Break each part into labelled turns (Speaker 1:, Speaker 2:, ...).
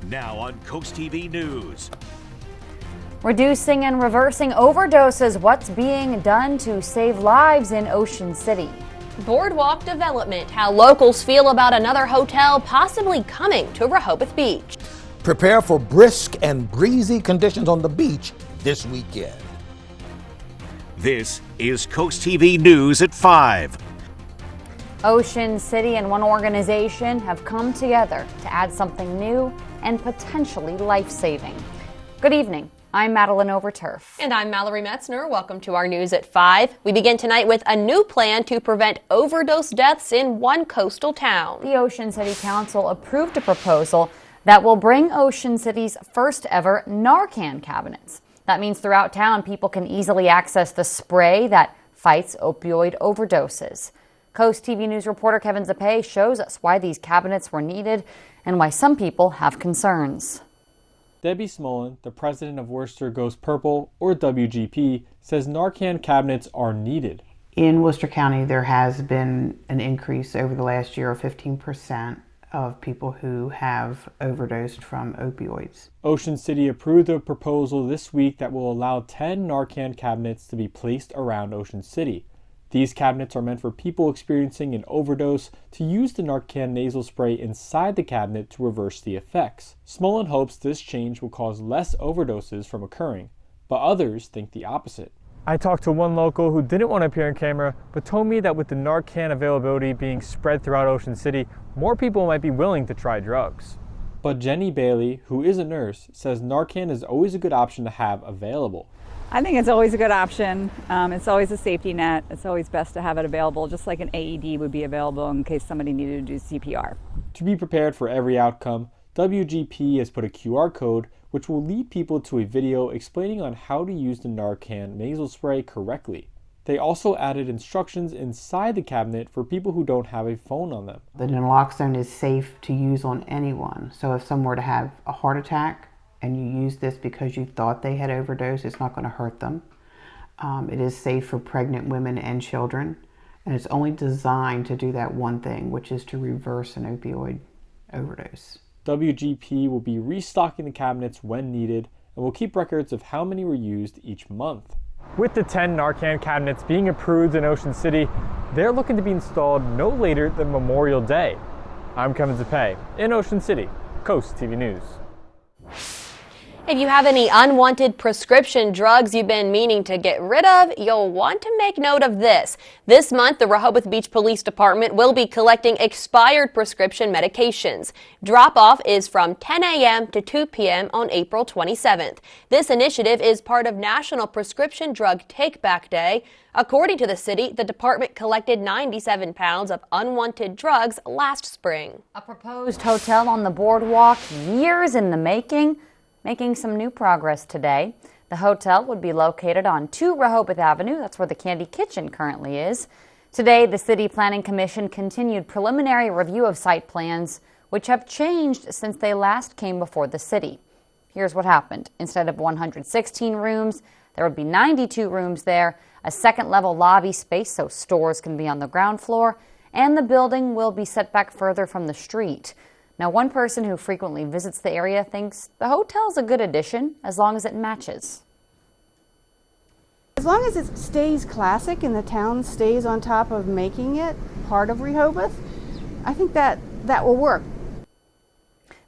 Speaker 1: Now on CoastTV News.
Speaker 2: Reducing and reversing overdoses. What's being done to save lives in Ocean City?
Speaker 3: Boardwalk development. How locals feel about another hotel possibly coming to Rehoboth Beach.
Speaker 4: Prepare for brisk and breezy conditions on the beach this weekend.
Speaker 1: This is CoastTV News at 5.
Speaker 2: Ocean City and one organization have come together to add something new and potentially life-saving. Good evening. I'm Madeline Overturf.
Speaker 3: And I'm Mallory Metzner. Welcome to our News at 5. We begin tonight with a new plan to prevent overdose deaths in one coastal town.
Speaker 2: The Ocean City Council approved a proposal that will bring Ocean City's first ever Narcan cabinets. That means throughout town, people can easily access the spray that fights opioid overdoses. Coast TV News reporter Kevin Zappe shows us why these cabinets were needed and why some people have concerns.
Speaker 5: Debbie Smolin, the president of Worcester Goes Purple, or WGP, says Narcan cabinets are needed.
Speaker 6: In Worcester County, there has been an increase over the last year of 15% of people who have overdosed from opioids.
Speaker 5: Ocean City approved a proposal this week that will allow 10 Narcan cabinets to be placed around Ocean City. These cabinets are meant for people experiencing an overdose to use the Narcan nasal spray inside the cabinet to reverse the effects. Smolin hopes this change will cause less overdoses from occurring, but others think the opposite. I talked to one local who didn't want to appear on camera, but told me that with the Narcan availability being spread throughout Ocean City, more people might be willing to try drugs. But Jenny Bailey, who is a nurse, says Narcan is always a good option to have available.
Speaker 7: I think it's always a good option. It's always a safety net. It's always best to have it available, just like an AED would be available in case somebody needed to do CPR.
Speaker 5: To be prepared for every outcome, WGP has put a QR code which will lead people to a video explaining on how to use the Narcan nasal spray correctly. They also added instructions inside the cabinet for people who don't have a phone on them.
Speaker 6: The naloxone is safe to use on anyone. So if someone were to have a heart attack and you use this because you thought they had overdosed, it's not going to hurt them. It is safe for pregnant women and children, and it's only designed to do that one thing, which is to reverse an opioid overdose.
Speaker 5: WGP will be restocking the cabinets when needed and will keep records of how many were used each month. With the 10 Narcan cabinets being approved in Ocean City, they're looking to be installed no later than Memorial Day. I'm Kevin Zappe in Ocean City, Coast TV News.
Speaker 3: If you have any unwanted prescription drugs you've been meaning to get rid of, you'll want to make note of this. This month, the Rehoboth Beach Police Department will be collecting expired prescription medications. Drop-off is from 10 a.m. to 2 p.m. on April 27th. This initiative is part of National Prescription Drug Take-Back Day. According to the city, the department collected 97 pounds of unwanted drugs last spring.
Speaker 2: A proposed hotel on the boardwalk, years in the making some new progress today. The hotel would be located on 2 Rehoboth Avenue. That's where the Candy Kitchen currently is. Today, the City Planning Commission continued preliminary review of site plans, which have changed since they last came before the city. Here's what happened. Instead of 116 rooms, there would be 92 rooms there, a second-level lobby space so stores can be on the ground floor, and the building will be set back further from the street. Now, one person who frequently visits the area thinks the hotel's a good addition as long as it matches.
Speaker 8: As long as it stays classic and the town stays on top of making it part of Rehoboth, I think that will work.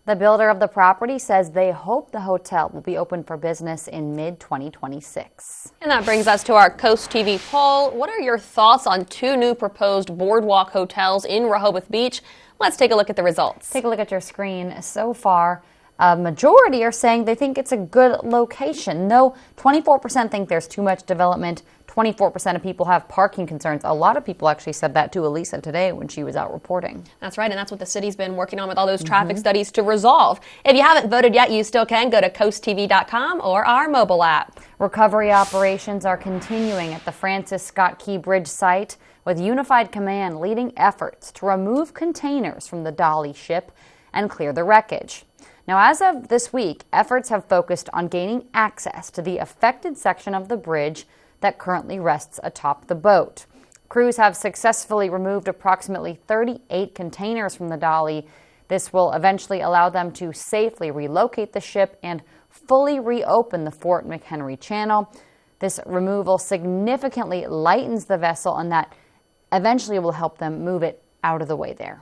Speaker 2: The builder of the property says they hope the hotel will be open for business in mid-2026.
Speaker 3: And that brings us to our Coast TV poll. What are your thoughts on 2 new proposed boardwalk hotels in Rehoboth Beach? Let's take a look at the results.
Speaker 2: Take a look at your screen. So far, a majority are saying they think it's a good location. No, 24% think there's too much development. 24% of people have parking concerns. A lot of people actually said that to Elisa today when she was out reporting.
Speaker 3: That's right, and that's what the city's been working on with all those traffic studies to resolve. If you haven't voted yet, you still can. Go to coasttv.com or our mobile app.
Speaker 2: Recovery operations are continuing at the Francis Scott Key Bridge site, with Unified Command leading efforts to remove containers from the Dolly ship and clear the wreckage. Now, as of this week, efforts have focused on gaining access to the affected section of the bridge that currently rests atop the boat. Crews have successfully removed approximately 38 containers from the Dolly. This will eventually allow them to safely relocate the ship and fully reopen the Fort McHenry Channel. This removal significantly lightens the vessel, and that eventually will help them move it out of the way there.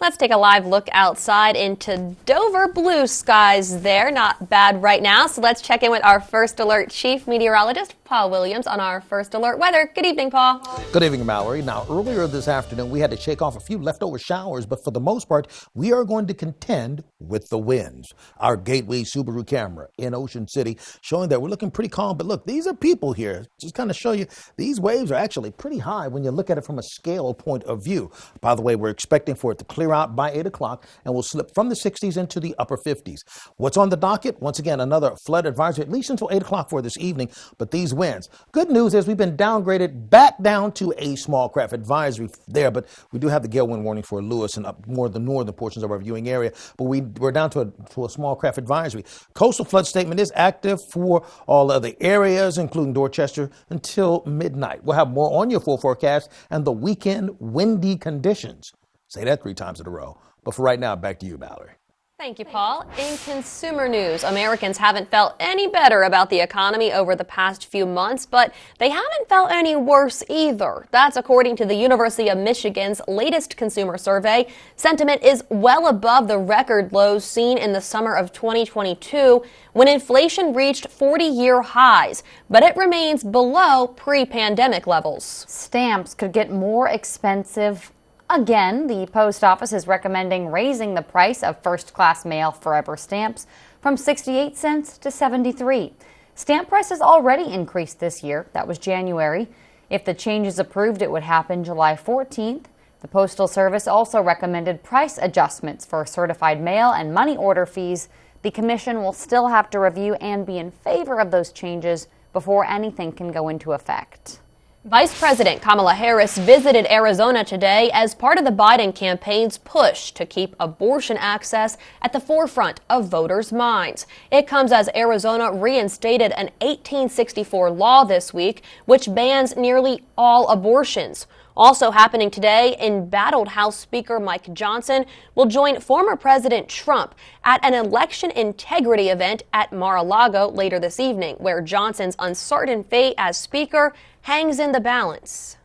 Speaker 3: Let's take a live look outside into Dover. Blue skies there. Not bad right now. So let's check in with our First Alert Chief Meteorologist, Paul Williams, on our First Alert weather. Good evening, Paul.
Speaker 4: Good evening, Mallory. Now, earlier this afternoon, we had to shake off a few leftover showers, but for the most part, we are going to contend with the winds. Our Gateway Subaru camera in Ocean City showing that we're looking pretty calm. But look, these are people here. Just kind of show you, these waves are actually pretty high when you look at it from a scale point of view. By the way, we're expecting for it to clear out by 8 o'clock and will slip from the 60s into the upper 50s. What's on the docket? Once again, another flood advisory, at least until 8 o'clock for this evening. But these winds. Good news is we've been downgraded back down to a small craft advisory there, but we do have the gale wind warning for Lewis and up more the northern portions of our viewing area. But we're down to a small craft advisory. Coastal flood statement is active for all other areas, including Dorchester, until midnight. We'll have more on your full forecast and the weekend windy conditions. Say that 3 times in a row. But for right now, back to you, Mallory.
Speaker 3: Thank you, Paul. In consumer news, Americans haven't felt any better about the economy over the past few months, but they haven't felt any worse either. That's according to the University of Michigan's latest consumer survey. Sentiment is well above the record lows seen in the summer of 2022 when inflation reached 40-year highs, but it remains below pre-pandemic levels.
Speaker 2: Stamps could get more expensive. Again, the post office is recommending raising the price of first-class mail forever stamps from 68 cents to 73. Stamp prices already increased this year. That was January. If the change is approved, it would happen July 14th. The Postal Service also recommended price adjustments for certified mail and money order fees. The commission will still have to review and be in favor of those changes before anything can go into effect.
Speaker 3: Vice President Kamala Harris visited Arizona today as part of the Biden campaign's push to keep abortion access at the forefront of voters' minds. It comes as Arizona reinstated an 1864 law this week, which bans nearly all abortions. Also happening today, embattled House Speaker Mike Johnson will join former President Trump at an election integrity event at Mar-a-Lago later this evening, where Johnson's uncertain fate as Speaker hangs in the balance.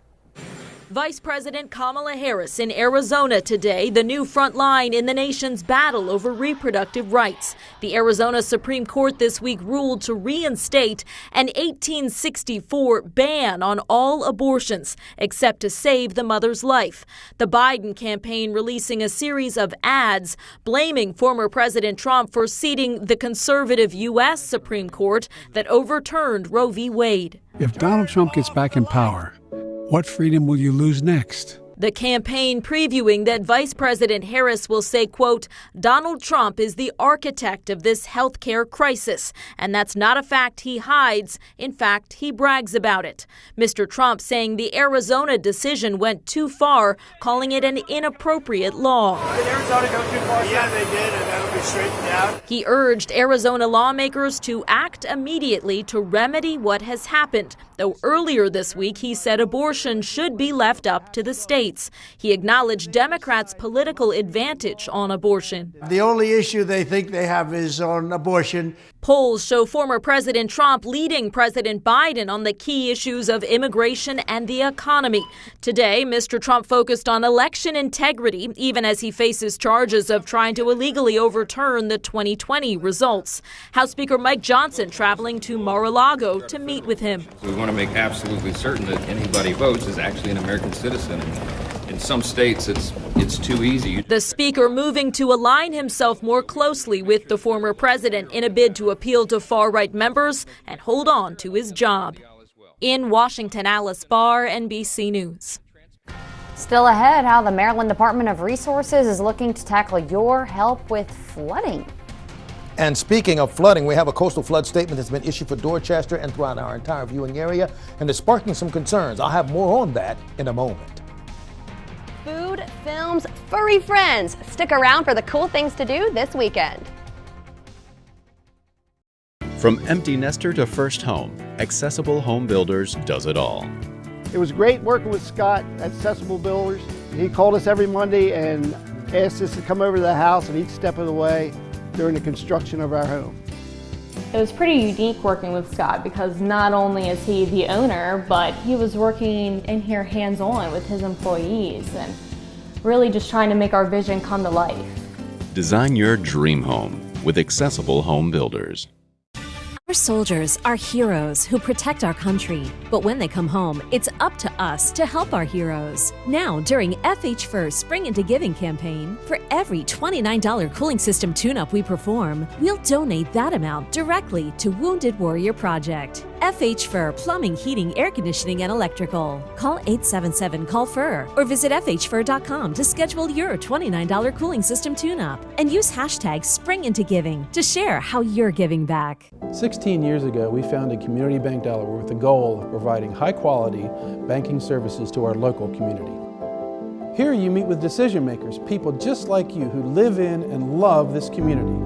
Speaker 9: Vice President Kamala Harris in Arizona today, the new front line in the nation's battle over reproductive rights. The Arizona Supreme Court this week ruled to reinstate an 1864 ban on all abortions, except to save the mother's life. The Biden campaign releasing a series of ads blaming former President Trump for seating the conservative U.S. Supreme Court that overturned Roe v. Wade.
Speaker 10: If Donald Trump gets back in power, what freedom will you lose next?
Speaker 9: The campaign previewing that Vice President Harris will say, quote, Donald Trump is the architect of this health care crisis, and that's not a fact he hides. In fact, he brags about it. Mr. Trump saying the Arizona decision went too far, calling it an inappropriate law.
Speaker 11: Did Arizona go too far? Yeah, they did, and that'll be straightened out.
Speaker 9: He urged Arizona lawmakers to act immediately to remedy what has happened, though earlier this week he said abortion should be left up to the states. He acknowledged Democrats' political advantage on abortion.
Speaker 11: The only issue they think they have is on abortion.
Speaker 9: Polls show former President Trump leading President Biden on the key issues of immigration and the economy. Today, Mr. Trump focused on election integrity, even as he faces charges of trying to illegally overturn the 2020 results. House Speaker Mike Johnson traveling to Mar-a-Lago to meet with him.
Speaker 12: We want to make absolutely certain that anybody votes is actually an American citizen. In some states, it's too easy.
Speaker 9: The speaker moving to align himself more closely with the former president in a bid to appeal to far-right members and hold on to his job. In Washington, Alice Barr, NBC News.
Speaker 2: Still ahead, how the Maryland Department of Resources is looking to tackle your help with flooding.
Speaker 4: And speaking of flooding, we have a coastal flood statement that's been issued for Dorchester and throughout our entire viewing area, and it's sparking some concerns. I'll have more on that in a moment.
Speaker 3: Food, films, furry friends. Stick around for the cool things to do this weekend.
Speaker 13: From empty nester to first home, Accessible Home Builders does it all.
Speaker 14: It was great working with Scott at Accessible Builders. He called us every Monday and
Speaker 11: asked us to come over to the house and each step of the way during the construction of our home.
Speaker 14: It was pretty unique working with Scott because not only is he the owner, but he was working in here hands-on with his employees and really just trying to make our vision come to life.
Speaker 13: Design your dream home with Accessible Home Builders.
Speaker 15: Our soldiers are heroes who protect our country, but when they come home, it's up to us to help our heroes. Now, during FH First Spring Into Giving campaign, for every $29 cooling system tune-up we perform, we'll donate that amount directly to Wounded Warrior Project. FH Fur Plumbing, Heating, Air Conditioning, and Electrical. Call 877-CALL-FUR or visit FHFur.com to schedule your $29 cooling system tune-up and use hashtag SpringIntoGiving to share how you're giving back.
Speaker 16: 16 years ago, we founded Community Bank Delaware with the goal of providing high-quality banking services to our local community. Here you meet with decision makers, people just like you who live in and love this community.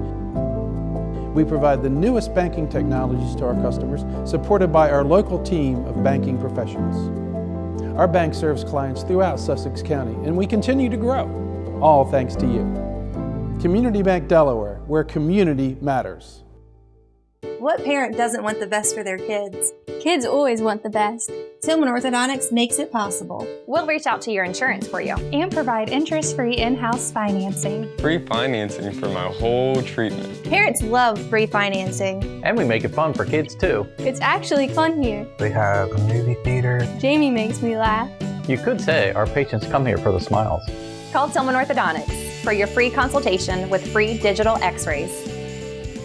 Speaker 16: We provide the newest banking technologies to our customers, supported by our local team of banking professionals. Our bank serves clients throughout Sussex County, and we continue to grow, all thanks to you. Community Bank Delaware, where community matters.
Speaker 17: What parent doesn't want the best for their kids?
Speaker 18: Kids always want the best.
Speaker 17: Tillman Orthodontics makes it possible.
Speaker 19: We'll reach out to your insurance for you
Speaker 18: and provide interest-free in-house financing.
Speaker 20: Free financing for my whole treatment.
Speaker 17: Parents love free financing.
Speaker 21: And we make it fun for kids too.
Speaker 18: It's actually fun here.
Speaker 21: We have a movie theater.
Speaker 18: Jamie makes me laugh.
Speaker 21: You could say our patients come here for the smiles.
Speaker 19: Call Tillman Orthodontics for your free consultation with free digital x-rays.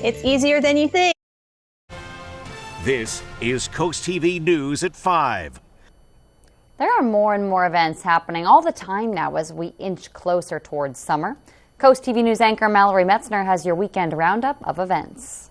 Speaker 17: It's easier than you think.
Speaker 1: This is Coast TV News at 5.
Speaker 2: There are more and more events happening all the time now as we inch closer towards summer. Coast TV News anchor Mallory Metzner has your weekend roundup of events.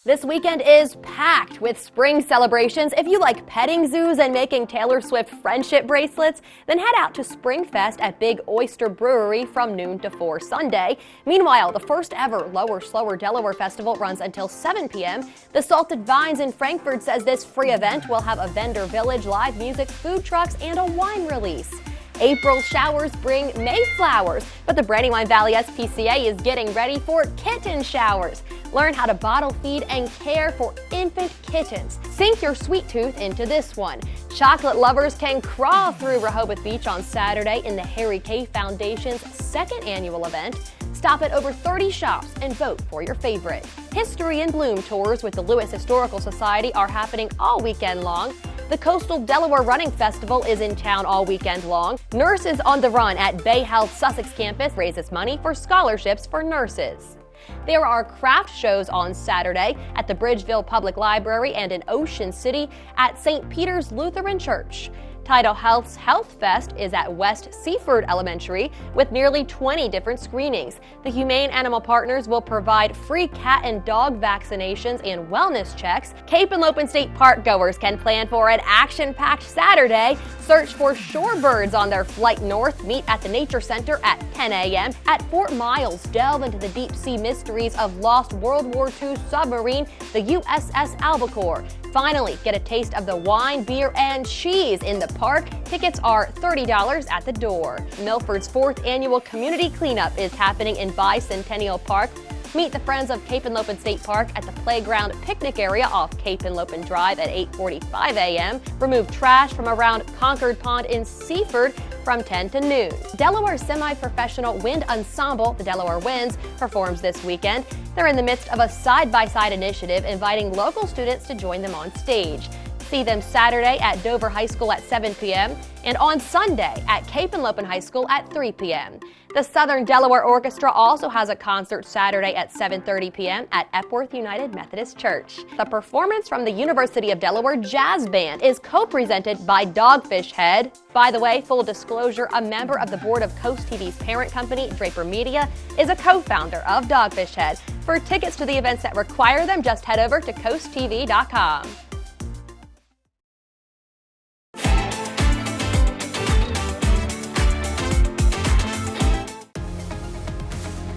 Speaker 3: This weekend is packed with spring celebrations. If you like petting zoos and making Taylor Swift friendship bracelets, then head out to Springfest at Big Oyster Brewery from noon to 4 Sunday. Meanwhile, the first ever Lower Slower Delaware Festival runs until 7 p.m. The Salted Vines in Frankfort says this free event will have a vendor village, live music, food trucks, and a wine release. April showers bring May flowers, but the Brandywine Valley SPCA is getting ready for kitten showers. Learn how to bottle feed and care for infant kittens. Sink your sweet tooth into this one. Chocolate lovers can crawl through Rehoboth Beach on Saturday in the Harry K Foundation's second annual event. Stop at over 30 shops and vote for your favorite. History in Bloom tours with the Lewis Historical Society are happening all weekend long. The Coastal Delaware Running Festival is in town all weekend long. Nurses on the Run at Bay Health Sussex campus raises money for scholarships for nurses. There are craft shows on Saturday at the Bridgeville Public Library and in Ocean City at St. Peter's Lutheran Church. Tidal Health's Health Fest is at West Seaford Elementary with nearly 20 different screenings. The Humane Animal Partners will provide free cat and dog vaccinations and wellness checks. Cape and Lopin State Park goers can plan for an action-packed Saturday. Search for shorebirds on their flight north. Meet at the Nature Center at 10 a.m. At Fort Miles, delve into the deep-sea mysteries of lost World War II submarine, the USS Albacore. Finally, get a taste of the wine, beer, and cheese in the park. Tickets are $30 at the door. Milford's 4th annual community cleanup is happening in Bicentennial Park. Meet the Friends of Cape and Lopin State Park at the playground picnic area off Cape and Lopin Drive at 8:45 a.m. Remove trash from around Concord Pond in Seaford from 10 to noon. Delaware semi-professional wind ensemble, the Delaware Winds, performs this weekend. They're in the midst of a side-by-side initiative inviting local students to join them on stage. See them Saturday at Dover High School at 7 p.m. and on Sunday at Cape and Lopin High School at 3 p.m. The Southern Delaware Orchestra also has a concert Saturday at 7:30 p.m. at Epworth United Methodist Church. The performance from the University of Delaware Jazz Band is co-presented by Dogfish Head. By the way, full disclosure, a member of the board of Coast TV's parent company, Draper Media, is a co-founder of Dogfish Head. For tickets to the events that require them, just head over to CoastTV.com.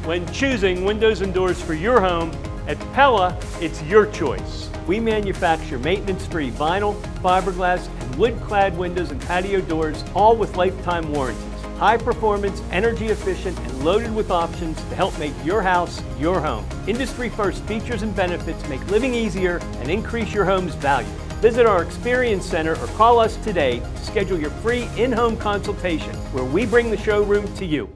Speaker 22: When choosing windows and doors for your home, at Pella, it's your choice. We manufacture maintenance-free vinyl, fiberglass, and wood-clad windows and patio doors, all with lifetime warranties. high performance, energy efficient, and loaded with options to help make your house your home. Industry first features and benefits make living easier and increase your home's value. Visit our Experience Center or call us today to schedule your free in-home consultation where we bring the showroom to you.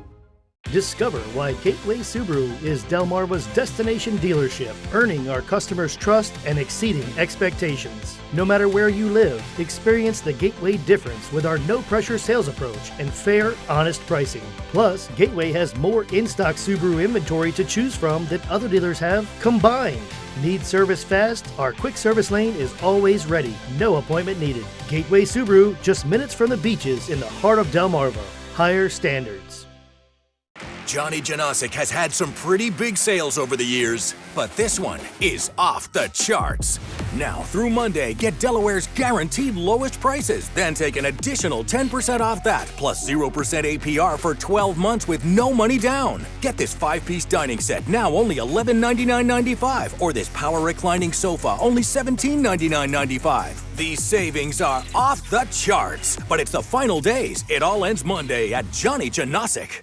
Speaker 6: Discover why Gateway Subaru is Delmarva's destination dealership, earning our customers' trust and exceeding expectations. No matter where you live, experience the Gateway difference with our no-pressure sales approach and fair, honest pricing. Plus, Gateway has more in-stock Subaru inventory to choose from than other dealers have combined. Need service fast? Our quick service lane is always ready. No appointment needed. Gateway Subaru, just minutes from the beaches in the heart of Delmarva. Higher standards.
Speaker 7: Johnny Janosic has had some pretty big sales over the years, but this one is off the charts. Now through Monday, get Delaware's guaranteed lowest prices, then take an additional 10% off that, plus 0% APR for 12 months with no money down. Get this 5-piece dining set now only $1199.95, or this power reclining sofa only $1799.95. These savings are off the charts, but it's the final days. It all ends Monday at Johnny Janosic.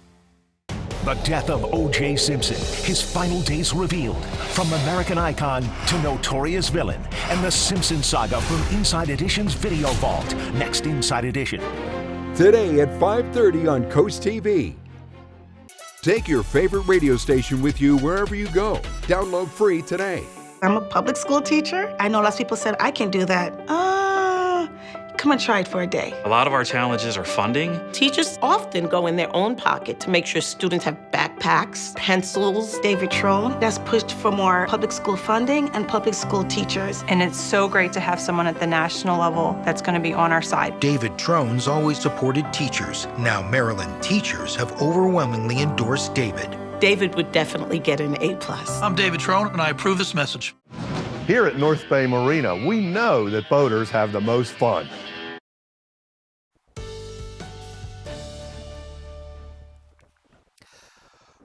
Speaker 1: The death of O.J. Simpson, his final days revealed. From American icon to notorious villain, and the Simpson saga from Inside Edition's Video Vault. Next Inside Edition.
Speaker 23: Today at 5:30 on Coast TV. Take your favorite radio station with you wherever you go. Download free today.
Speaker 24: I'm a public school teacher. I know lots of people said, I can do that. Come and try it for a day.
Speaker 25: A lot of our challenges are funding.
Speaker 26: Teachers often go in their own pocket to make sure students have backpacks, pencils.
Speaker 24: David Trone has pushed for more public school funding and public school teachers.
Speaker 27: And it's so great to have someone at the national level that's going to be on our side.
Speaker 28: David Trone's always supported teachers. Now Maryland teachers have overwhelmingly endorsed David.
Speaker 26: David would definitely get an A+.
Speaker 29: I'm David Trone, and I approve this message.
Speaker 30: Here at North Bay Marina, we know that boaters have the most fun.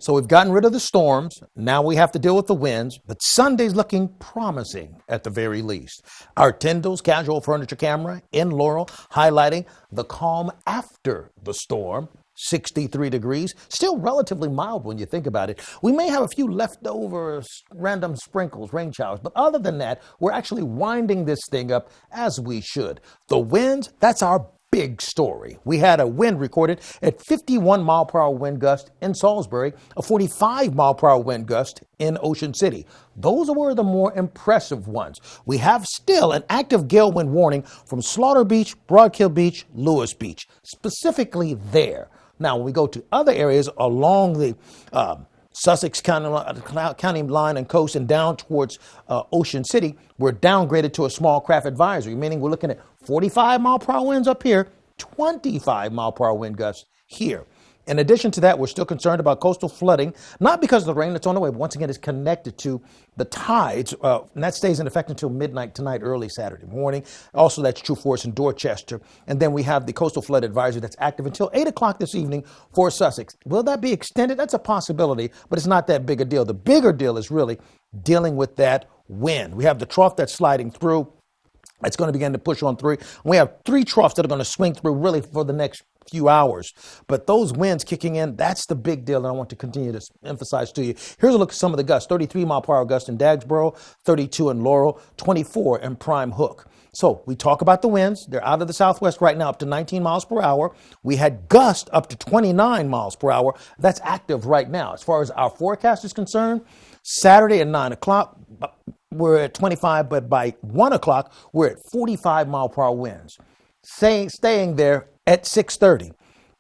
Speaker 4: So we've gotten rid of the storms. Now we have to deal with the winds, but Sunday's looking promising at the very least. Our Tyndall's casual furniture camera in Laurel highlighting the calm after the storm. 63 degrees, still relatively mild when you think about it. We may have a few leftover random sprinkles, rain showers, but other than that, we're actually winding this thing up as we should. The winds, that's our big story. We had a wind recorded at 51 mile per hour wind gust in Salisbury, a 45 mile per hour wind gust in Ocean City. Those were the more impressive ones. We have still an active gale wind warning from Slaughter Beach, Broadkill Beach, Lewis Beach, specifically there. Now, when we go to other areas along the Sussex County line and coast and down towards Ocean City, we're downgraded to a small craft advisory, meaning we're looking at 45 mile per hour winds up here, 25 mile per hour wind gusts here. In addition to that, we're still concerned about coastal flooding, not because of the rain that's on the way, but once again, it's connected to the tides, and that stays in effect until midnight tonight, early Saturday morning. Also, that's true for us in Dorchester. And then we have the coastal flood advisory that's active until 8 o'clock this evening for Sussex. Will that be extended? That's a possibility, but it's not that big a deal. The bigger deal is really dealing with that wind. We have the trough that's sliding through. It's going to begin to push on through. We have 3 troughs that are going to swing through really for the next few hours. But those winds kicking in, that's the big deal that I want to continue to emphasize to you. Here's a look at some of the gusts. 33 mile per hour gust in Dagsboro, 32 in Laurel, 24 in Prime Hook. So we talk about the winds. They're out of the southwest right now up to 19 miles per hour. We had gusts up to 29 miles per hour. That's active right now. As far as our forecast is concerned, Saturday at 9 o'clock, we're at 25, but by 1 o'clock, we're at 45 mile per hour winds. Staying there at 6:30.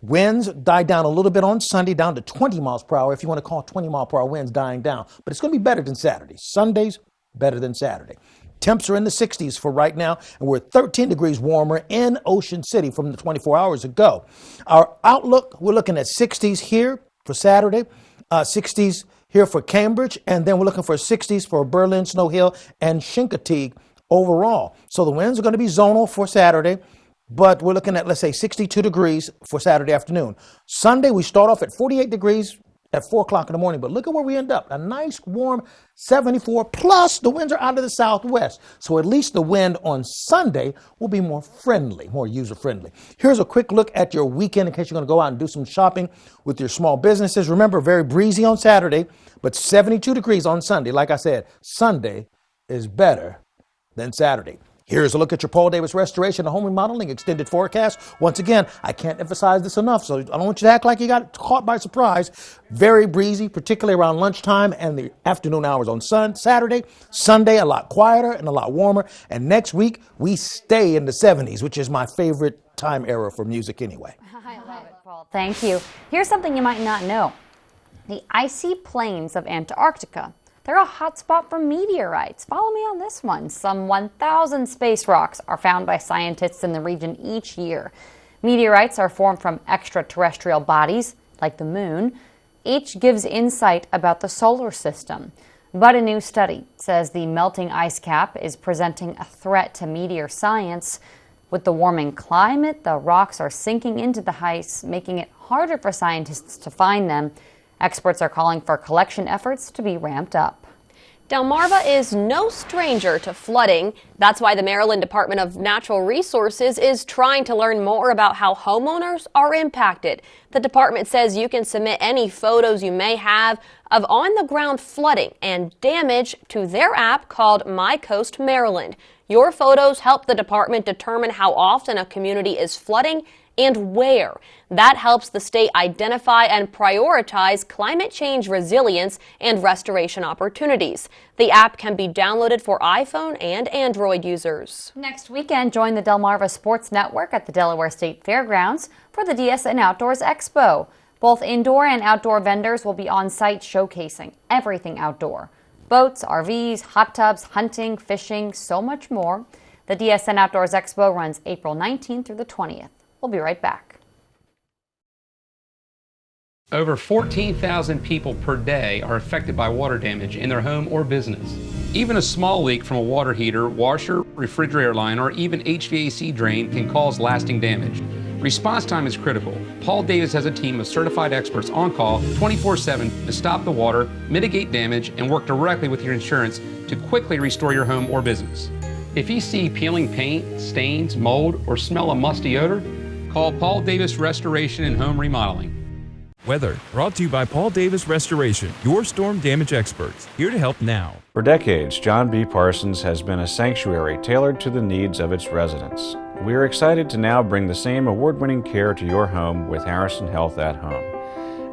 Speaker 4: Winds die down a little bit on Sunday, down to 20 miles per hour, if you want to call 20 mile per hour winds dying down. But it's going to be better than Saturday. Sunday's better than Saturday. Temps are in the 60s for right now, and we're 13 degrees warmer in Ocean City from the 24 hours ago. Our outlook, we're looking at 60s here for Saturday, 60s here for Cambridge, and then we're looking for 60s for Berlin, Snow Hill, and Chincoteague overall. So the winds are going to be zonal for Saturday, but we're looking at, let's say, 62 degrees for Saturday afternoon. Sunday, we start off at 48 degrees at 4 o'clock in the morning. But look at where we end up. A nice warm 74, plus the winds are out of the southwest. So at least the wind on Sunday will be more friendly, more user-friendly. Here's a quick look at your weekend in case you're going to go out and do some shopping with your small businesses. Remember, very breezy on Saturday, but 72 degrees on Sunday. Like I said, Sunday is better than Saturday. Here's a look at your Paul Davis Restoration and Home Remodeling extended forecast. Once again, I can't emphasize this enough, so I don't want you to act like you got caught by surprise. Very breezy, particularly around lunchtime and the afternoon hours on Saturday. Sunday, a lot quieter and a lot warmer. And next week, we stay in the 70s, which is my favorite time era for music anyway.
Speaker 2: I love it, Paul. Thank you. Here's something you might not know. The icy plains of Antarctica. They're a hotspot for meteorites. Follow me on this one. Some 1,000 space rocks are found by scientists in the region each year. Meteorites are formed from extraterrestrial bodies, like the moon. Each gives insight about the solar system. But a new study says the melting ice cap is presenting a threat to meteor science. With the warming climate, the rocks are sinking into the ice, making it harder for scientists to find them. Experts are calling for collection efforts to be ramped up.
Speaker 3: Delmarva is no stranger to flooding. That's why the Maryland Department of Natural Resources is trying to learn more about how homeowners are impacted. The department says you can submit any photos you may have of on-the-ground flooding and damage to their app called My Coast Maryland. Your photos help the department determine how often a community is flooding and where. That helps the state identify and prioritize climate change resilience and restoration opportunities. The app can be downloaded for iPhone and Android users.
Speaker 2: Next weekend, join the Delmarva Sports Network at the Delaware State Fairgrounds for the DSN Outdoors Expo. Both indoor and outdoor vendors will be on site showcasing everything outdoor. Boats, RVs, hot tubs, hunting, fishing, so much more. The DSN Outdoors Expo runs April 19th through the 20th. We'll be right back.
Speaker 5: Over 14,000 people per day are affected by water damage in their home or business. Even a small leak from a water heater, washer, refrigerator line, or even HVAC drain can cause lasting damage. Response time is critical. Paul Davis has a team of certified experts on call 24/7 to stop the water, mitigate damage, and work directly with your insurance to quickly restore your home or business. If you see peeling paint, stains, mold, or smell a musty odor, call Paul Davis Restoration and Home Remodeling.
Speaker 8: Weather brought to you by Paul Davis Restoration, your storm damage experts, here to help now.
Speaker 9: For decades, John B. Parsons has been a sanctuary tailored to the needs of its residents. We are excited to now bring the same award-winning care to your home with Harrison Health at Home.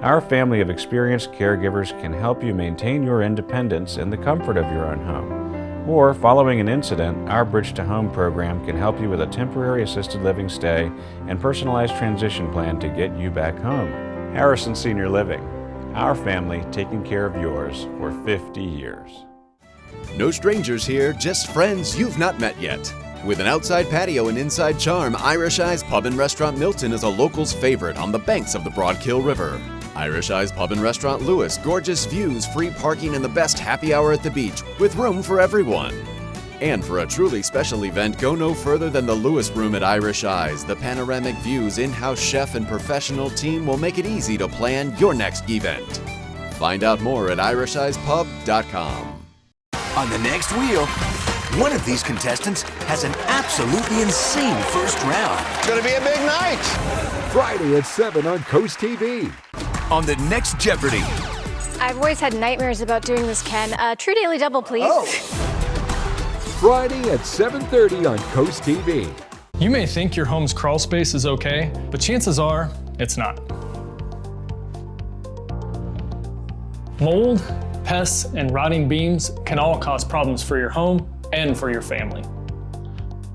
Speaker 9: Our family of experienced caregivers can help you maintain your independence in the comfort of your own home. Or, following an incident, our Bridge to Home program can help you with a temporary assisted living stay and personalized transition plan to get you back home. Harrison Senior Living, our family taking care of yours for 50 years.
Speaker 10: No strangers here, just friends you've not met yet. With an outside patio and inside charm, Irish Eyes Pub and Restaurant Milton is a local's favorite on the banks of the Broadkill River. Irish Eyes Pub and Restaurant Lewis, gorgeous views, free parking, and the best happy hour at the beach, with room for everyone. And for a truly special event, go no further than the Lewis Room at Irish Eyes. The panoramic views, in-house chef, and professional team will make it easy to plan your next event. Find out more at irisheyespub.com.
Speaker 11: On the next wheel, one of these contestants has an absolutely insane first round.
Speaker 23: It's going to be a big night. Friday at 7 on Coast TV.
Speaker 11: On the next Jeopardy!
Speaker 12: I've always had nightmares about doing this, Ken. True Daily Double, please.
Speaker 23: Oh. Friday at 7:30 on Coast TV.
Speaker 13: You may think your home's crawl space is okay, but chances are it's not. Mold, pests, and rotting beams can all cause problems for your home and for your family.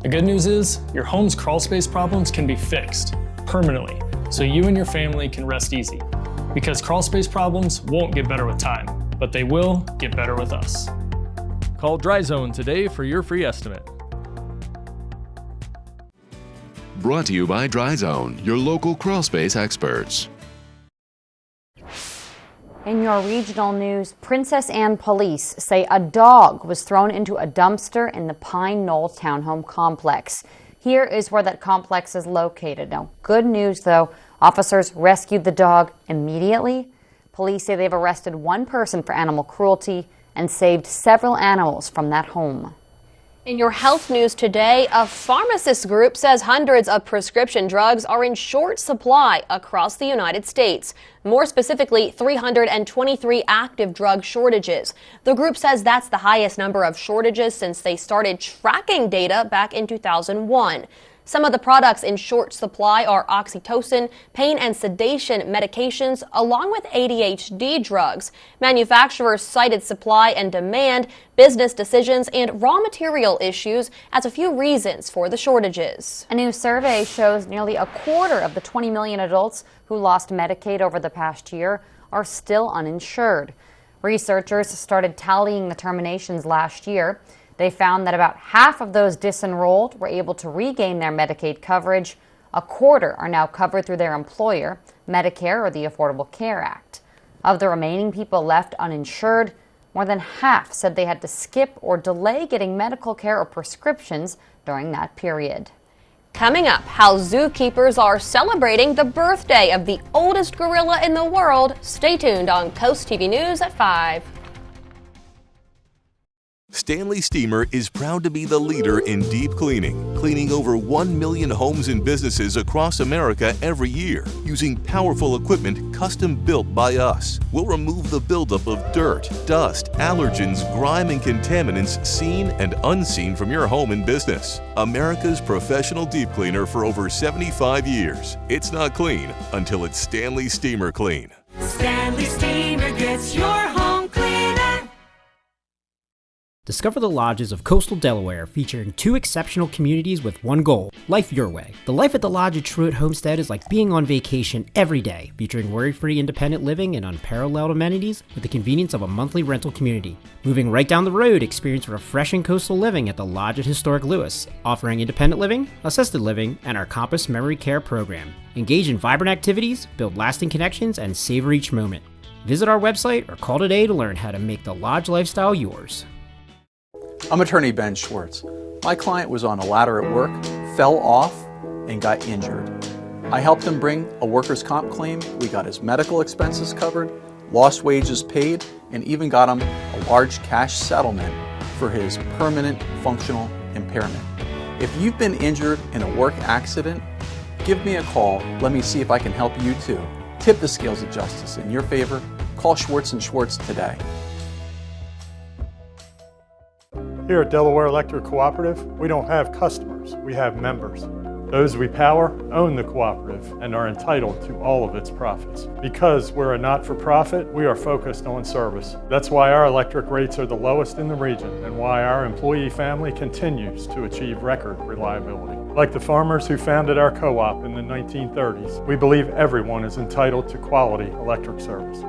Speaker 13: The good news is your home's crawl space problems can be fixed permanently, so you and your family can rest easy. Because crawl space problems won't get better with time, but they will get better with us.
Speaker 14: Call Dry Zone today for your free estimate.
Speaker 15: Brought to you by Dry Zone, your local crawl space experts.
Speaker 2: In your regional news, Princess Anne police say a dog was thrown into a dumpster in the Pine Knoll Townhome Complex. Here is where that complex is located. Now, good news though, officers rescued the dog immediately. Police say they've arrested one person for animal cruelty and saved several animals from that home.
Speaker 3: In your health news today, a pharmacist group says hundreds of prescription drugs are in short supply across the United States. More specifically, 323 active drug shortages. The group says that's the highest number of shortages since they started tracking data back in 2001. Some of the products in short supply are oxytocin, pain and sedation medications, along with ADHD drugs. Manufacturers cited supply and demand, business decisions, and raw material issues as a few reasons for the shortages.
Speaker 2: A new survey shows nearly a quarter of the 20 million adults who lost Medicaid over the past year are still uninsured. Researchers started tallying the terminations last year. They found that about half of those disenrolled were able to regain their Medicaid coverage. A quarter are now covered through their employer, Medicare, or the Affordable Care Act. Of the remaining people left uninsured, more than half said they had to skip or delay getting medical care or prescriptions during that period.
Speaker 3: Coming up, how zookeepers are celebrating the birthday of the oldest gorilla in the world. Stay tuned on Coast TV News at 5.
Speaker 15: Stanley Steamer is proud to be the leader in deep cleaning, cleaning over 1 million homes and businesses across America every year, using powerful equipment custom built by us. We'll remove the buildup of dirt, dust, allergens, grime, and contaminants seen and unseen from your home and business. America's professional deep cleaner for over 75 years. It's not clean until it's Stanley Steamer Clean.
Speaker 1: Stanley Steamer gets your home cleaner.
Speaker 6: Discover the lodges of coastal Delaware, featuring 2 exceptional communities with one goal: life your way. The life at the Lodge at Truett Homestead is like being on vacation every day, featuring worry-free independent living and unparalleled amenities with the convenience of a monthly rental community. Moving right down the road, experience refreshing coastal living at the Lodge at Historic Lewis, offering independent living, assisted living, and our Compass Memory Care program. Engage in vibrant activities, build lasting connections, and savor each moment. Visit our website or call today to learn how to make the Lodge lifestyle yours.
Speaker 7: I'm attorney Ben Schwartz. My client was on a ladder at work, fell off, and got injured. I helped him bring a workers' comp claim. We got his medical expenses covered, lost wages paid, and even got him a large cash settlement for his permanent functional impairment. If you've been injured in a work accident, give me a call. Let me see if I can help you too. Tip the scales of justice in your favor. Call Schwartz & Schwartz today.
Speaker 16: Here at Delaware Electric Cooperative, we don't have customers, we have members. Those we power own the cooperative and are entitled to all of its profits. Because we're a not-for-profit, we are focused on service. That's why our electric rates are the lowest in the region and why our employee family continues to achieve record reliability. Like the farmers who founded our co-op in the 1930s, we believe everyone is entitled to quality electric service.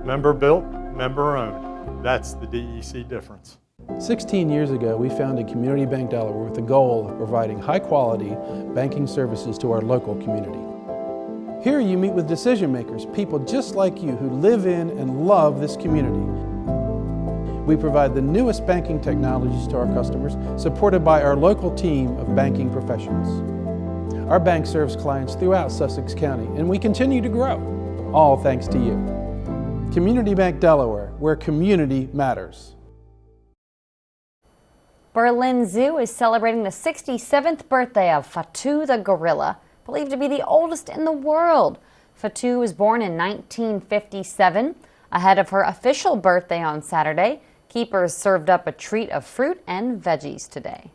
Speaker 16: Member built, member owned. That's the DEC difference.
Speaker 17: 16 years ago, we founded Community Bank Delaware with the goal of providing high-quality banking services to our local community. Here you meet with decision makers, people just like you who live in and love this community. We provide the newest banking technologies to our customers, supported by our local team of banking professionals. Our bank serves clients throughout Sussex County, and we continue to grow, all thanks to you. Community Bank Delaware, where community matters.
Speaker 2: Berlin Zoo is celebrating the 67th birthday of Fatou the gorilla, believed to be the oldest in the world. Fatou was born in 1957. Ahead of her official birthday on Saturday, keepers served up a treat of fruit and veggies today.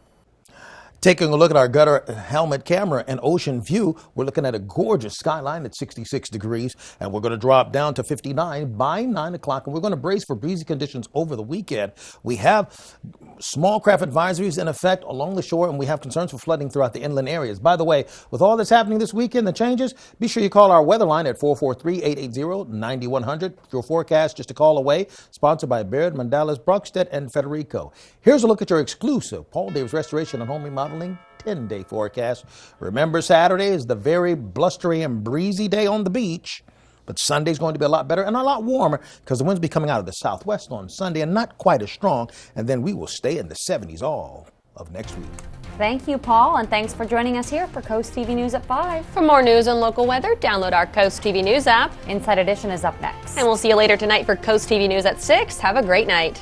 Speaker 4: Taking a look at our gutter helmet camera and ocean view, we're looking at a gorgeous skyline at 66 degrees, and we're going to drop down to 59 by 9 o'clock, and we're going to brace for breezy conditions over the weekend. We have small craft advisories in effect along the shore, and we have concerns for flooding throughout the inland areas. By the way, with all that's happening this weekend, the changes, be sure you call our weather line at 443-880-9100. Your forecast just a call away, sponsored by Baird, Mandela's, Brockstedt, and Federico. Here's a look at your exclusive Paul Davis Restoration and Home Remodeling 10-day forecast. Remember, Saturday is the very blustery and breezy day on the beach, but Sunday's going to be a lot better and a lot warmer because the winds will be coming out of the southwest on Sunday and not quite as strong, and then we will stay in the 70s all of next week.
Speaker 2: Thank you, Paul, and thanks for joining us here for Coast TV News at 5.
Speaker 3: For more news and local weather, download our Coast TV News app.
Speaker 2: Inside Edition is up next.
Speaker 3: And we'll see you later tonight for Coast TV News at 6. Have a great night.